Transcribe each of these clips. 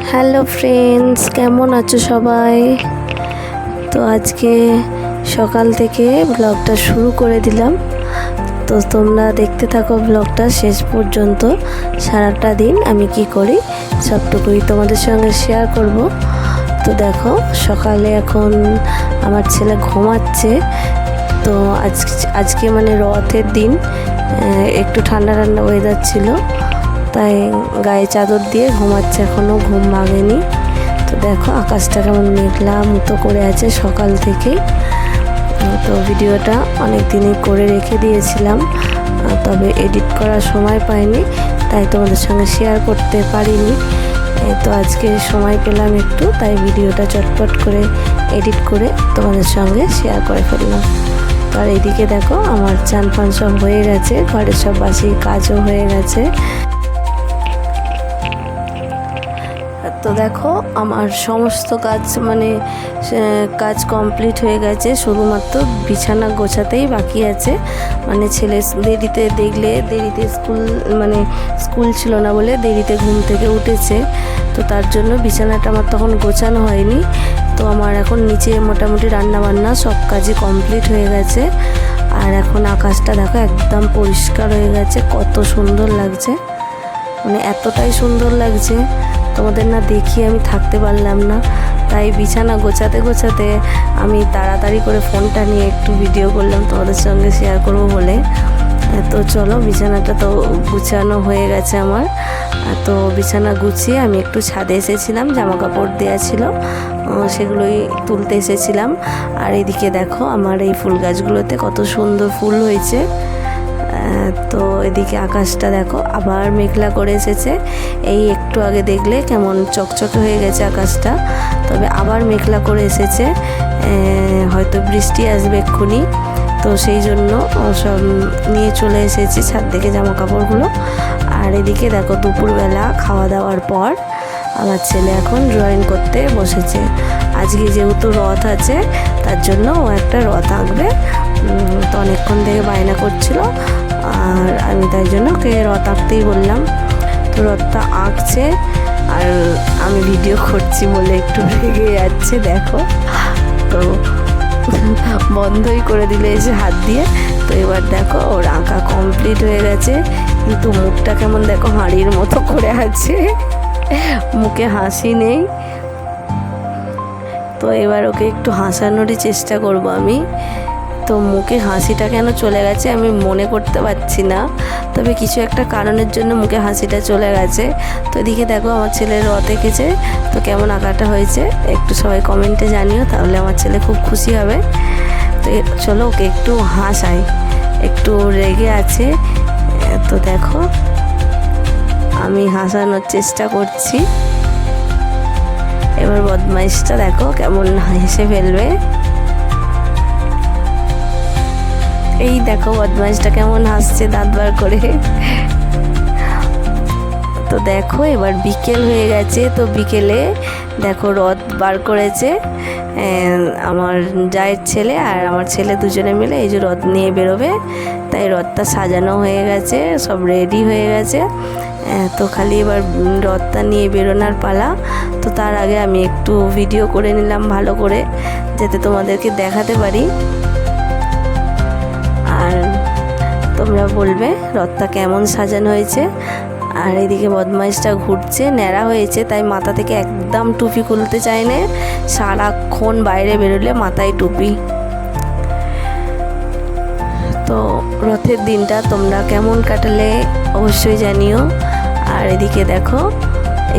Hello friends, কেমন আছো সবাই? তো আজকে সকাল থেকে ব্লগটা শুরু করে দিলাম। তো তোমরা দেখতে থাকো ব্লগটা শেষ পর্যন্ত। সারাটা দিন আমি কি করি সবটুকুই তোমাদের সঙ্গে শেয়ার করব। তো দেখো, সকালে এখন আমার ছেলে ঘুমাচ্ছে। তো আজকে মানে রথের দিন, একটু ঠান্ডা ঠান্ডা ওয়েদার ছিল, তাই গায়ে চাদর দিয়ে ঘুমাচ্ছে, এখনও ঘুম ভাঙেনি। তো দেখো আকাশটা কেমন মেঘলা মতো করে আছে সকাল থেকেই। তো ভিডিওটা অনেক দিনই করে রেখে দিয়েছিলাম, তবে এডিট করার সময় পাইনি, তাই তোমাদের সঙ্গে শেয়ার করতে পারিনি। তো আজকে সময় পেলাম একটু, তাই ভিডিওটা চটপট করে এডিট করে তোমাদের সঙ্গে শেয়ার করে ফেললাম। তো আর এদিকে দেখো আমার চান পান সব হয়ে গেছে, ঘরের সব বাসি কাজও হয়ে গেছে। তো দেখো আমার সমস্ত কাজ কাজ কমপ্লিট হয়ে গেছে, শুধুমাত্র বিছানা গোছাতেই বাকি আছে। ছেলে দেরিতে স্কুল ছিল না বলে দেরিতে ঘুম থেকে উঠেছে, তো তার জন্য বিছানাটা আমার তখন গোছানো হয়নি। তো আমার এখন নিচে মোটামুটি রান্নাবান্না সব কাজই কমপ্লিট হয়ে গেছে। আর এখন আকাশটা দেখো একদম পরিষ্কার হয়ে গেছে, কত সুন্দর লাগছে, এতটাই সুন্দর লাগছে তোমাদের না দেখিয়ে আমি থাকতে পারলাম না। তাই বিছানা গোছাতে গোছাতে আমি তাড়াতাড়ি করে ফোনটা নিয়ে একটু ভিডিও করলাম তোমাদের সঙ্গে শেয়ার করব বলে। তো চলো, বিছানাটা তো গুছানো হয়ে গেছে আমার। তো বিছানা গুছিয়ে আমি একটু ছাদে এসেছিলাম, জামা কাপড় দেওয়া ছিল, সেগুলোই তুলতে এসেছিলাম। আর এদিকে দেখো আমার এই ফুল গাছগুলোতে কত সুন্দর ফুল হয়েছে। তো এদিকে আকাশটা দেখো আবার মেঘলা করে এসেছে। এই একটু আগে দেখলে কেমন চকচকে হয়ে গেছে আকাশটা, তবে আবার মেঘলা করে এসেছে, হয়তো বৃষ্টি আসবে এক্ষুনি। তো সেই জন্য সব নিয়ে চলে এসেছি ছাদ থেকে জামা কাপড়গুলো। আর এদিকে দেখো দুপুরবেলা খাওয়া দাওয়ার পর আমার ছেলে এখন ড্রয়িং করতে বসেছে। আজকে যেহেতু রথ আছে, তার জন্য ও একটা রথ আঁকবে। তো অনেকক্ষণ থেকে বায়না করছিল, আর আমি তাই জন্য ওকে রথ আঁকতেই বললাম। তো রথটা আঁকছে, আর আমি ভিডিও করছি বলে একটু রেগে যাচ্ছে দেখো। তো বন্ধই করে দিলে এসে হাত দিয়ে। তো এবার দেখো ওর আঁকা কমপ্লিট হয়ে গেছে, কিন্তু মুখটা কেমন দেখো হাঁড়ির মতো করে আছে, মুখে হাসি নেই। তো এবার ওকে একটু হাসানোরই চেষ্টা করব আমি। তো মুখে হাসিটা কেন চলে গেছে আমি মনে করতে পারছি না, তবে কিছু একটা কারণের জন্য মুখে হাসিটা চলে গেছে। তো এদিকে দেখো আমার ছেলে রথ এঁকেছে, তো কেমন আঁকাটা হয়েছে একটু সবাই কমেন্টে জানিও, তাহলে আমার ছেলে খুব খুশি হবে। তো চলো ওকে একটু হাসাই, একটু রেগে আছে। তো দেখো আমি হাসানোর চেষ্টা করছি, এবার বদমাইশটা দেখো কেমন হেসে ফেলবে। এই দেখো বদমাইশটা কেমন হাসছে দাঁত বার করে। তো দেখো এবার বিকেল হয়ে গেছে, তো বিকেলে দেখো রথ বার করেছে আমার জায়ের ছেলে আর আমার ছেলে দুজনে মিলে, এই যে রথ নিয়ে বেরোবে, তাই রথটা সাজানো হয়ে গেছে, সব রেডি হয়ে গেছে। তো খালি এবার রথটা নিয়ে বেরোনোর পালা। তো তার আগে আমি একটু ভিডিও করে নিলাম ভালো করে, যাতে তোমাদেরকে দেখাতে পারি। আর তোমরা বলবে রথটা কেমন সাজানো হয়েছে। আর এদিকে বদমাইশটা ঘুরছে, ন্যাড়া হয়েছে, তাই মাথা থেকে একদম টুপি খুলতে চায় না, সারাক্ষণ বাইরে বেরোলে মাথায় টুপি। তো রথের দিনটা তোমরা কেমন কাটালে অবশ্যই জানিও। আর এদিকে দেখো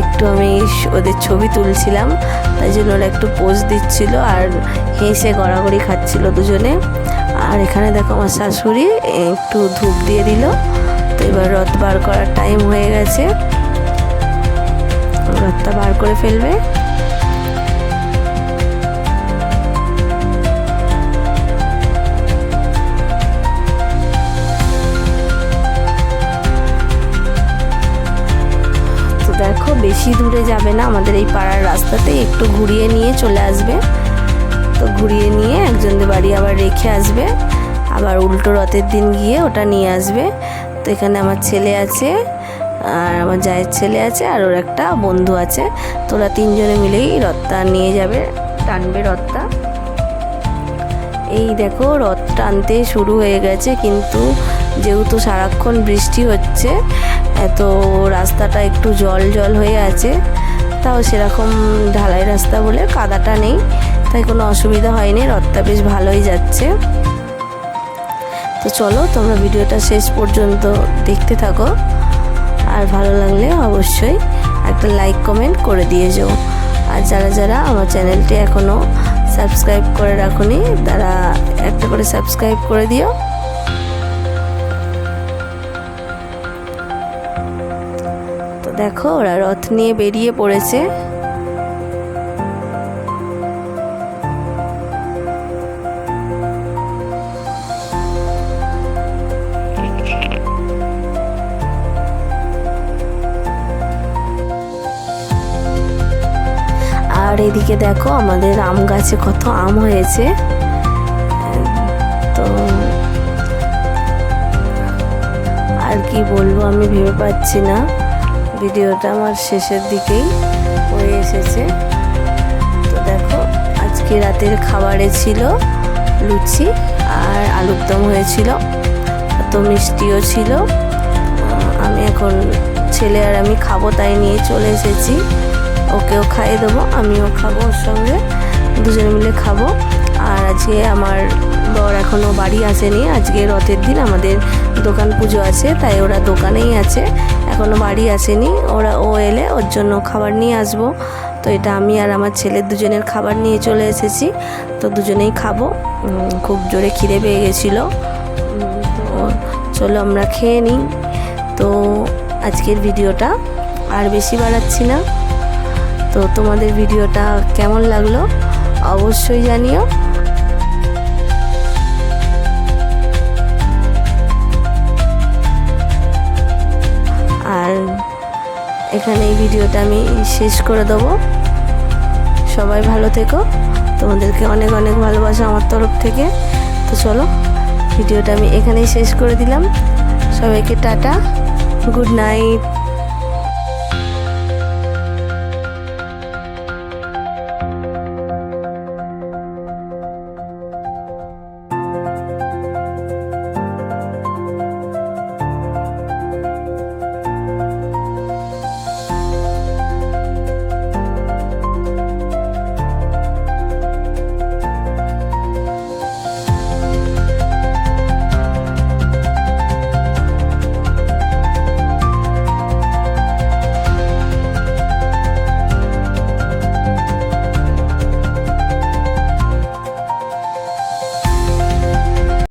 একটু আমি ওদের ছবি তুলছিলাম, তাই জন্য ওরা একটু পোজ দিচ্ছিল আর হেসে গড়াগড়ি খাচ্ছিল দুজনে। আর এখানে দেখো আমার শাশুড়ি একটু ধূপ দিয়ে দিল। তো এবার রথ বার করার টাইম হয়ে গেছে, রথটা বার করে ফেলবে। তো দেখো বেশি দূরে যাবে না, আমাদের এই পাড়ার রাস্তাতে একটু ঘুরিয়ে নিয়ে চলে আসবে। তো ঘুরিয়ে নিয়ে একজনদের বাড়ি আবার রেখে আসবে, আবার উল্টো রথের দিন গিয়ে ওটা নিয়ে আসবে। তো এখানে আমার ছেলে আছে, আর আমার জায়ের ছেলে আছে আর ওর একটা বন্ধু আছে। তোরা তিনজনে মিলেই রথটা নিয়ে যাবে, টানবে রথটা। এই দেখো রথ টানতে শুরু হয়ে গেছে, কিন্তু যেহেতু সারাক্ষণ বৃষ্টি হচ্ছে তো রাস্তাটা একটু জল জল হয়ে আছে, তাও সেরকম ঢালাই রাস্তা বলে কাদাটা নেই, তাই কোনো অসুবিধা হয়নি, রথটা বেশ ভালোই যাচ্ছে। তো চলো তোমরা ভিডিওটা শেষ পর্যন্ত দেখতে থাকো, আর ভালো লাগলে অবশ্যই একটা লাইক কমেন্ট করে দিয়ে যাও। আর যারা যারা আমার চ্যানেলটি এখনও সাবস্ক্রাইব করে রাখোনি তারা একটা করে সাবস্ক্রাইব করে দিও। তো দেখো ওরা রথ নিয়ে বেরিয়ে পড়েছে। আর এদিকে দেখো আমাদের আম গাছে কত আম হয়েছে। তো আর কি বলবো আমি ভেবে পাচ্ছি না, ভিডিওটা আমার শেষের দিকেই হয়ে এসেছে। তো দেখো আজকে রাতের খাবারে ছিল লুচি আর আলুর দম হয়েছিল, তো মিষ্টিও ছিল। আমি এখন ছেলে আর আমি খাবো তাই নিয়ে চলে এসেছি, ওকেও খাইয়ে দেবো, আমিও খাবো ওর সঙ্গে, দুজনে মিলে খাবো। আর আজকে আমার বর এখনও বাড়ি আসেনি, আজকে রথের দিন আমাদের দোকান পুজো আছে, তাই ওরা দোকানেই আছে, এখনও বাড়ি আসেনি। ও এলে ওর জন্য খাবার নিয়ে আসবো। তো এটা আমি আর আমার ছেলের দুজনের খাবার নিয়ে চলে এসেছি, তো দুজনেই খাবো। খুব জোরে খিদে পেয়ে গেছিলো, তো চলো আমরা খেয়ে নিই। তো আজকের ভিডিওটা আর বেশি বাড়াচ্ছি না, তো তোমাদের ভিডিওটা কেমন লাগলো অবশ্যই জানিও। আর এখানে এই ভিডিওটা আমি শেষ করে দেবো। সবাই ভালো থেকো, তোমাদেরকে অনেক অনেক ভালোবাসা আমার তরফ থেকে। তো চলো ভিডিওটা আমি এখানেই শেষ করে দিলাম। সবাইকে টাটা, গুড নাইট।